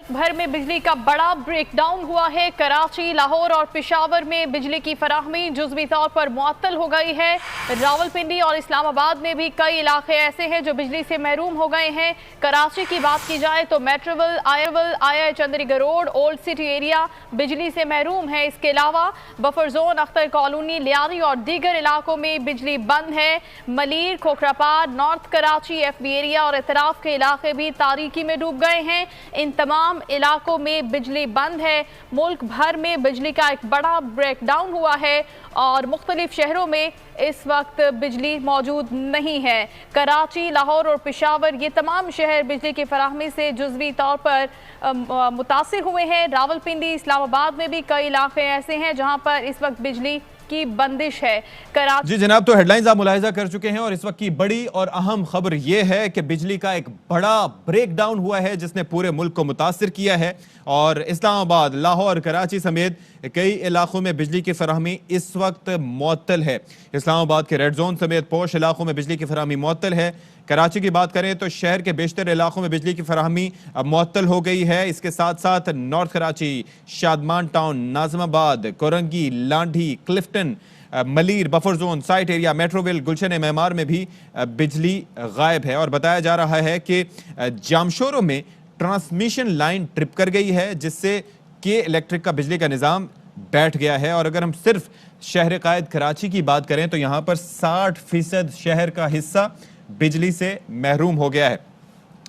मुल्क भर में बिजली का बड़ा ब्रेकडाउन हुआ है। कराची, लाहौर और पेशावर में बिजली की फराहमी जुज़वी तौर पर मुअत्तल हो गई है। रावलपिंडी और इस्लामाबाद में भी कई इलाके ऐसे हैं जो बिजली से महरूम हो गए हैं। कराची की बात की जाए तो मेट्रोविल, आया Chandigarh road, old city area बिजली से महरूम है। इसके अलावा buffer zone, Akhtar colony, Lyari और दीगर इलाकों में बिजली बंद है। Malir, Khokhrapar, north Karachi, FB area और इतराफ के इलाके भी तारीकी में डूब गए हैं। इन तमाम इलाकों में बिजली बंद है। मुल्क भर में बिजली का एक बड़ा ब्रेकडाउन हुआ है और मुख्तलिफ शहरों में इस वक्त बिजली मौजूद नहीं है। कराची, लाहौर और पेशावर ये तमाम शहर बिजली की फराहमी से जुज़वी तौर पर मुतासिर हुए हैं। रावलपिंडी, इस्लामाबाद में भी कई इलाके ऐसे हैं जहां पर इस वक्त बिजली की बंदिश है। जी जनाब, तो हेडलाइंस आप मुलाहिजा कर चुके हैं और इस वक्त की बड़ी और अहम खबर यह है कि बिजली का एक बड़ा ब्रेकडाउन हुआ है जिसने पूरे मुल्क को मुतासिर किया है और इस्लामाबाद, लाहौर, कराची समेत कई इलाकों में बिजली की फराहमी इस वक्त मुअत्तल है। इस्लामाबाद के रेड जोन समेत पोश इलाकों में बिजली की फराहमी मुअत्तल है। कराची की बात करें तो शहर के बेशतर इलाकों में बिजली की फराहमी मुअत्तल हो गई है। इसके साथ साथ north Karachi, Shadman town, Nazimabad, Korangi, Landhi, Clifton, Malir, buffer zone, site area, Metroville, Gulshan Maymar में भी बिजली गायब है। और बताया जा रहा है कि जामशोरों में ट्रांसमिशन लाइन ट्रिप कर गई है जिससे के इलेक्ट्रिक का बिजली का निज़ाम बैठ गया है। और अगर हम सिर्फ शहर कायद कराची की बात करें तो यहाँ पर 60% शहर का हिस्सा बिजली से महरूम हो गया है।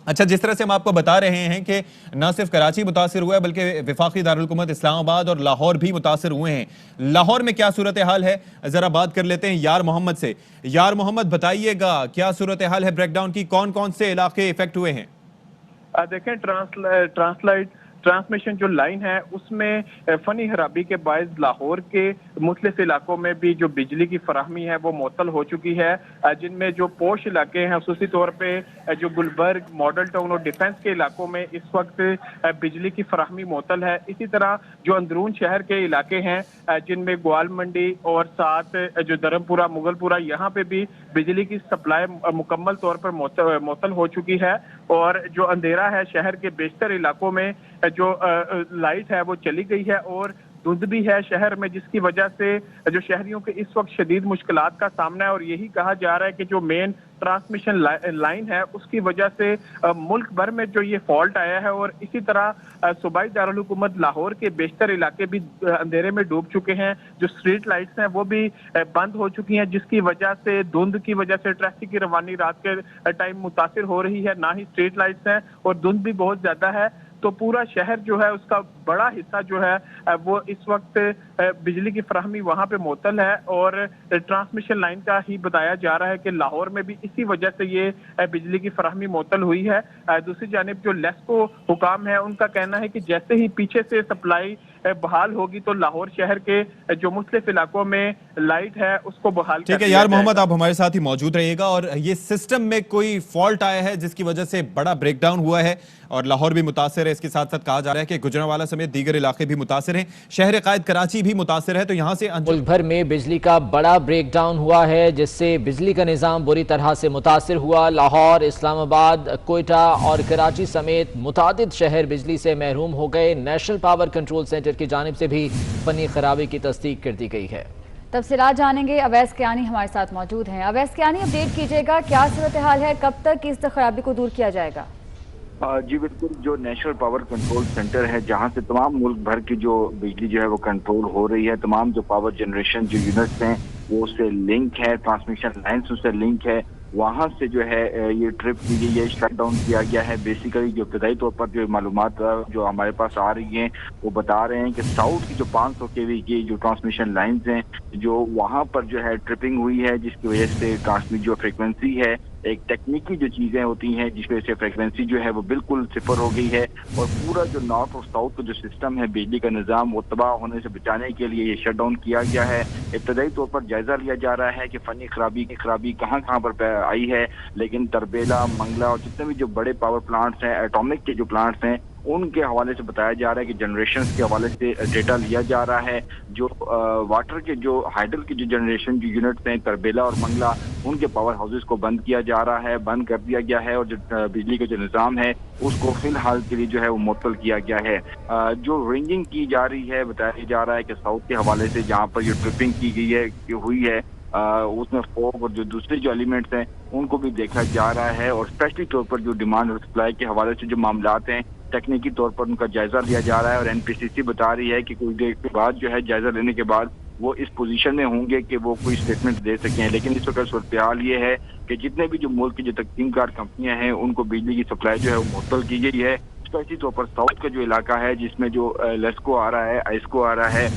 अच्छा, जिस तरह से हम आपको बता रहे हैं कि न सिर्फ कराची मुतासिर हुआ है बल्कि वफाकी दारुल-हुकूमत इस्लामाबाद और लाहौर भी मुतासिर हुए हैं। लाहौर में क्या सूरत हाल है, ज़रा बात कर लेते हैं यार मोहम्मद से। यार मोहम्मद, बताइएगा क्या सूरत हाल है ब्रेकडाउन की, कौन कौन से इलाके इफेक्ट हुए हैं? देखें, ट्रांसमिशन जो लाइन है उसमें फनी खराबी के बायस लाहौर के मुख्तलिफ इलाकों में भी जो बिजली की फराहमी है वो मुअत्तल हो चुकी है, जिनमें जो पोश इलाके हैं खुसूसी तौर पे जो गुलबर्ग, मॉडल टाउन और डिफेंस के इलाकों में इस वक्त बिजली की फराहमी मुअत्तल है। इसी तरह जो अंदरून शहर के इलाके हैं जिनमें ग्वाल मंडी और साथ जो धर्मपुरा, मुगलपुरा, यहाँ पे भी बिजली की सप्लाई मुकम्मल तौर पर मुअत्तल हो चुकी है। और जो अंधेरा है शहर के बेशतर इलाकों में जो लाइट है वो चली गई है और धुंध भी है शहर में, जिसकी वजह से जो शहरियों के इस वक्त शदीद मुश्किलात का सामना है। और यही कहा जा रहा है कि जो मेन ट्रांसमिशन लाइन है उसकी वजह से मुल्क भर में जो ये फॉल्ट आया है। और इसी तरह सूबाई दारुल हुकूमत लाहौर के बेशतर इलाके भी अंधेरे में डूब चुके हैं। जो स्ट्रीट लाइट्स हैं वो भी बंद हो चुकी हैं, जिसकी वजह से धुंध की वजह से ट्रैफिक की रवानी रात के टाइम मुतासिर हो रही है। ना ही स्ट्रीट लाइट्स हैं और धुंध भी बहुत ज्यादा है, तो पूरा शहर जो है उसका बड़ा हिस्सा जो है वो इस वक्त बिजली की फराहमी वहाँ पे मुअत्तल है। और ट्रांसमिशन लाइन का ही बताया जा रहा है कि लाहौर में भी इसी वजह से ये बिजली की फराहमी मुअत्तल हुई है। दूसरी जानिब जो लेस्को हुकाम है उनका कहना है कि जैसे ही पीछे से सप्लाई बहाल होगी तो लाहौर शहर के जो मुख्तलिफ इलाकों में लाइट है उसको बहाल। ठीक है यार मोहम्मद, आप हमारे साथ ही मौजूद रहिएगा। और ये सिस्टम में कोई फॉल्ट आया है जिसकी वजह से बड़ा ब्रेकडाउन हुआ है और लाहौर भी मुतासिर है। इसके साथ साथ कहा जा रहा है कि गुजरांवाला समेत दीगर इलाके भी मुतासिर हैं, शहर कायद कराची भी मुतासिर है। तो यहाँ से मुल्क भर में बिजली का बड़ा ब्रेकडाउन हुआ है जिससे बिजली का निज़ाम बुरी तरह से मुतासिर हुआ। लाहौर, इस्लामाबाद, कोयटा और कराची समेत मुतादिद शहर बिजली से महरूम हो गए। नेशनल पावर कंट्रोल सेंटर की जानिब से भी फनी खराबी की तस्दीक कर दी गई है। तफसीलात जानेंगे, अवैस कियानी हमारे साथ मौजूद हैं। अवैस कियानी, अपडेट कीजिएगा, क्या सूरत हाल है, कब तक इस खराबी को दूर किया जाएगा? जी बिल्कुल, जो नेशनल पावर कंट्रोल सेंटर है जहां से तमाम मुल्क भर की जो बिजली जो है वो कंट्रोल हो रही है, तमाम जो पावर जनरेशन जो यूनिट्स हैं वो उससे लिंक है, ट्रांसमिशन लाइन्स उससे लिंक है, वहां से जो है ये ट्रिप की गई है, शट डाउन किया गया है। बेसिकली जो इब्तदाई तौर पर जो मालूमात जो हमारे पास आ रही हैं वो बता रहे हैं कि साउथ की जो 500 kV की जो ट्रांसमिशन लाइन्स हैं जो वहां पर जो है ट्रिपिंग हुई है, जिसकी वजह से ट्रांसमिट जो फ्रिक्वेंसी है, एक टेक्निकी जो चीजें होती हैं जिसकी वजह से फ्रिक्वेंसी जो है वो बिल्कुल सिफर हो गई है। और पूरा जो नॉर्थ और साउथ का जो सिस्टम है बिजली का निज़ाम वो तबाह होने से बचाने के लिए ये शट डाउन किया गया है। इब्तदाई तौर पर जायजा लिया जा रहा है कि फनी खराबी कहाँ कहाँ पर आई है, लेकिन तरबेला, मंगला और जितने भी जो बड़े पावर प्लांट्स हैं, एटॉमिक के जो प्लांट्स हैं ان کے حوالے سے بتایا جا رہا ہے کہ جنریشنز کے حوالے سے ڈیٹا لیا جا رہا ہے. جو واٹر کے جو ہائیڈل کی جو جنریشن جو یونٹس ہیں تربیلا اور منگلا, ان کے پاور ہاؤسز کو بند کیا جا رہا ہے, بند کر دیا گیا ہے, اور جو بجلی کا جو نظام ہے اس کو فی الحال کے لیے جو ہے وہ معطل کیا گیا ہے. جو رنگنگ کی جا رہی ہے, بتایا جا رہا ہے کہ ساؤتھ کے حوالے سے جہاں پر یہ ٹرپنگ کی گئی ہے ہوئی ہے, اس میں فوگ اور جو دوسرے جو ایلیمنٹس ہیں ان کو بھی دیکھا جا رہا ہے, اور اسپیشلی طور پر جو ڈیمانڈ اور سپلائی کے حوالے سے جو معاملات ہیں تکنیکی طور پر ان کا جائزہ لیا جا رہا ہے. اور این پی سی سی بتا رہی ہے کہ کچھ دیر کے بعد جو ہے جائزہ لینے کے بعد وہ اس پوزیشن میں ہوں گے کہ وہ کوئی اسٹیٹمنٹ دے سکیں. لیکن اس وقت صورتحال یہ ہے کہ جتنے بھی جو ملک کی جو تقسیم کار کمپنیاں ہیں ان کو بجلی کی سپلائی جو ہے وہ معطل کی گئی ہے. اسپیشلی طور پر ساؤتھ کا جو علاقہ ہے جس میں جو لیسکو آ رہا ہے, آئسکو آ رہا ہے,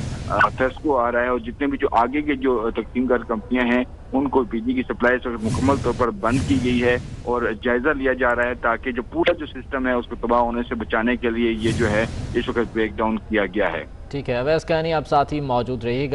فیسکو آ رہا ہے, اور جتنے بھی جو آگے کے جو تقسیم کار کمپنیاں ہیں ان کو بجلی کی سپلائی سے مکمل طور پر بند کی گئی ہے, اور جائزہ لیا جا رہا ہے تاکہ جو پورا جو سسٹم ہے اس کو تباہ ہونے سے بچانے کے لیے یہ جو ہے اس وقت بریک ڈاؤن کیا گیا ہے. ٹھیک ہے اویس کیانی, آپ ساتھ ہی موجود رہیے گا.